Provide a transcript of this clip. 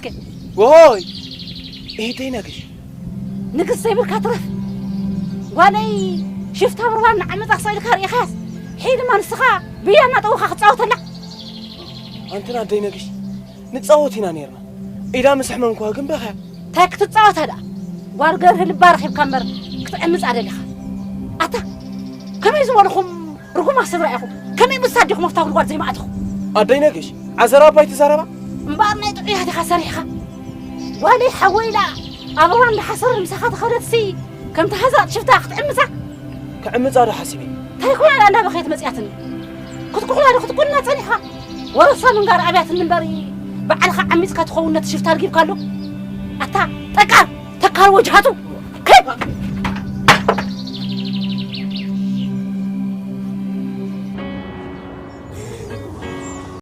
نقسك وهاي إيه تيناكش نقص سيبر كاترف واني شفتها بروان عمت أصيل كاري خاص حين ما نسخا بيا ما توخا ختصاوتنا أنتنا تيناكش نتصاوتينا نيرنا إذا مسح منكوا كم بخير تاك تتصاوت هذا وارجر البارح بكمر كتعمز على لخا أتا كم يزوركم رقم أحسن رأيكم كم يمساعدكم مفتاح الوارد زي ما أدخل أديناكش عزرا باي تزاربا مبارنا يدعي هذه خسريخة ولي حويلة أبروان بحصر المساخات خلت سي كم تهزرت شفتها أخت عمزة كعمز على حسبي تايكون على أنا بخيت مسياتني كنت قلنا تانيخة ورصا من قار أبيات من بري بعلخ عميز كتخون شفتها الجيب قالوا أتا تكار وجهته كيف